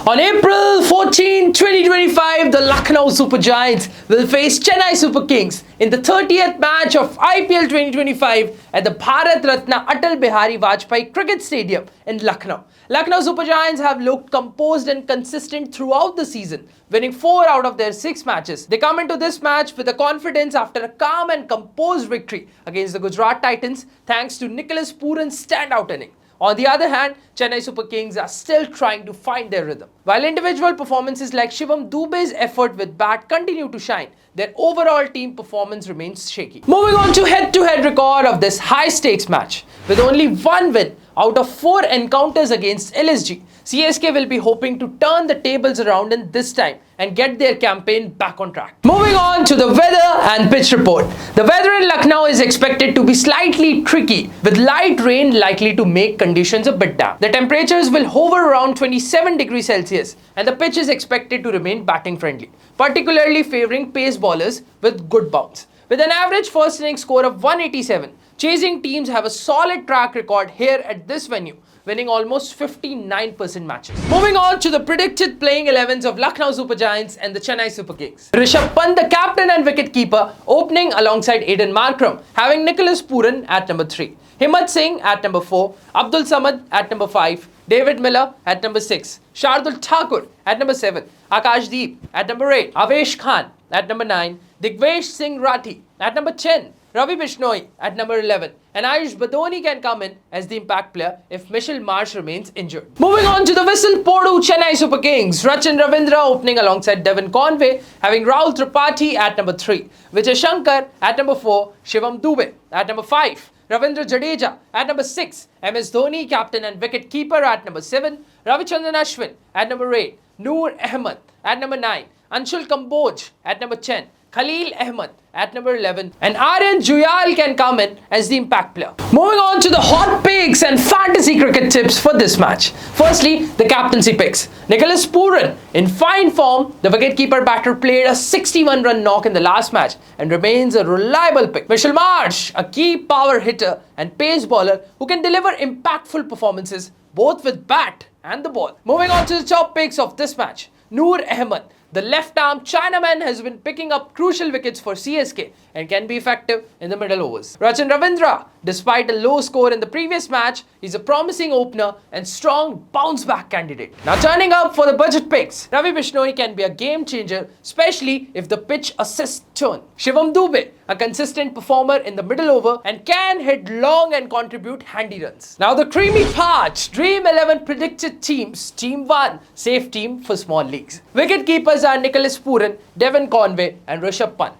On April 14, 2025, the Lucknow Super Giants will face Chennai Super Kings in the 30th match of IPL 2025 at the Bharat Ratna Atal Bihari Vajpayee Cricket Stadium in Lucknow. Lucknow Super Giants have looked composed and consistent throughout the season, winning 4 out of their 6 matches. They come into this match with a confidence after a calm and composed victory against the Gujarat Titans thanks to Nicholas Pooran's standout inning. On the other hand, Chennai Super Kings are still trying to find their rhythm. While individual performances like Shivam Dube's effort with bat continue to shine, their overall team performance remains shaky. Moving on to head-to-head record of this high-stakes match. With only 1 win out of 4 encounters against LSG, CSK will be hoping to turn the tables around in this time and get their campaign back on track. Moving on to the weather and pitch report. The weather in Lucknow is expected to be slightly tricky, with light rain likely to make conditions a bit damp. The temperatures will hover around 27 degrees Celsius and the pitch is expected to remain batting friendly, particularly favoring pace bowlers with good bounce. With an average first innings score of 187, chasing teams have a solid track record here at this venue, winning almost 59% matches. Moving on to the predicted playing 11s of Lucknow Super Giants and the Chennai Super Kings. Rishabh Pant, the captain and wicket-keeper, opening alongside Aiden Markram, having Nicholas Pooran at number 3. Himmat Singh at number 4, Abdul Samad at number 5, David Miller at number 6, Shardul Thakur at number 7, Akash Deep at number 8, Avesh Khan at number 9, Digvesh Singh Rathi at number 10, Ravi Bishnoi at number 11, and Ayush Badoni can come in as the impact player if Mitchell Marsh remains injured. Moving on to the Whistle Podu Chennai Super Kings, Rachin Ravindra opening alongside Devon Conway, having Rahul Tripathi at number 3, Vijay Shankar at number 4, Shivam Dube at number 5, Ravindra Jadeja at number 6, MS Dhoni, captain and wicket keeper at number 7, Ravichandran Ashwin at number 8, Noor Ahmed at number 9, Anshul Kamboj at number 10, Khalil Ahmed at number 11, and Aryan Juyal can come in as the impact player. Moving on to the hot picks and fantasy cricket tips for this match. Firstly, the captaincy picks. Nicholas Pooran, in fine form, the wicketkeeper batter played a 61-run knock in the last match and remains a reliable pick. Mitchell Marsh, a key power hitter and pace bowler who can deliver impactful performances both with bat and the ball. Moving on to the top picks of this match. Noor Ahmed, the left-arm Chinaman, has been picking up crucial wickets for CSK and can be effective in the middle overs. Rachin Ravindra, despite a low score in the previous match, is a promising opener and strong bounce-back candidate. Now turning up for the budget picks, Ravi Bishnoi can be a game-changer, especially if the pitch assists turn. Shivam Dube, a consistent performer in the middle over and can hit long and contribute handy runs. Now the creamy part, Dream 11 predicted teams, Team 1, safe team for small leagues. Wicket keepers are Nicholas Pooran, Devon Conway and Rishabh Pant.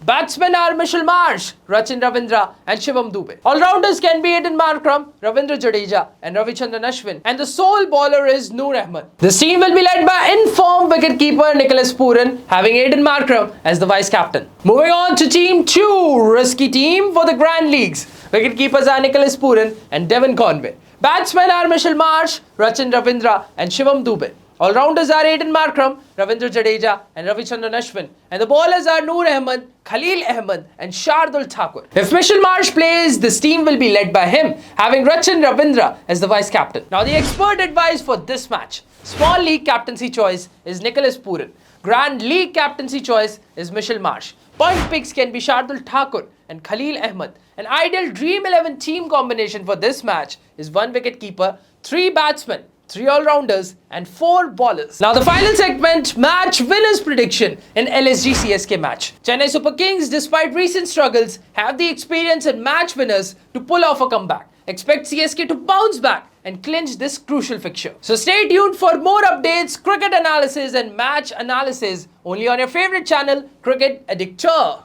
Batsmen are Mitchell Marsh, Rachin Ravindra and Shivam Dube. All-rounders can be Aiden Markram, Ravindra Jadeja and Ravichandran Ashwin, and the sole bowler is Noor Ahmed. This team will be led by informed wicket-keeper Nicholas Pooran, having Aiden Markram as the vice-captain. Moving on to Team 2, risky team for the Grand Leagues. Wicket-keepers are Nicholas Pooran and Devon Conway. Batsmen are Mitchell Marsh, Rachin Ravindra and Shivam Dube. All-rounders are Aiden Markram, Ravindra Jadeja and Ravichandran Ashwin, and the bowlers are Noor Ahmed, Khalil Ahmed and Shardul Thakur. If Mitchell Marsh plays, this team will be led by him, having Rachin Ravindra as the vice-captain. Now the expert advice for this match. Small league captaincy choice is Nicholas Pooran. Grand League captaincy choice is Mitchell Marsh. Point picks can be Shardul Thakur and Khalil Ahmed. An ideal Dream 11 team combination for this match is 1 wicket keeper, 3 batsmen, 3 all-rounders and 4 bowlers. Now the final segment, match winners prediction in LSG CSK match. Chennai Super Kings, despite recent struggles, have the experience and match winners to pull off a comeback. Expect CSK to bounce back and clinch this crucial fixture. So stay tuned for more updates, cricket analysis and match analysis only on your favorite channel, Cricket Addictor.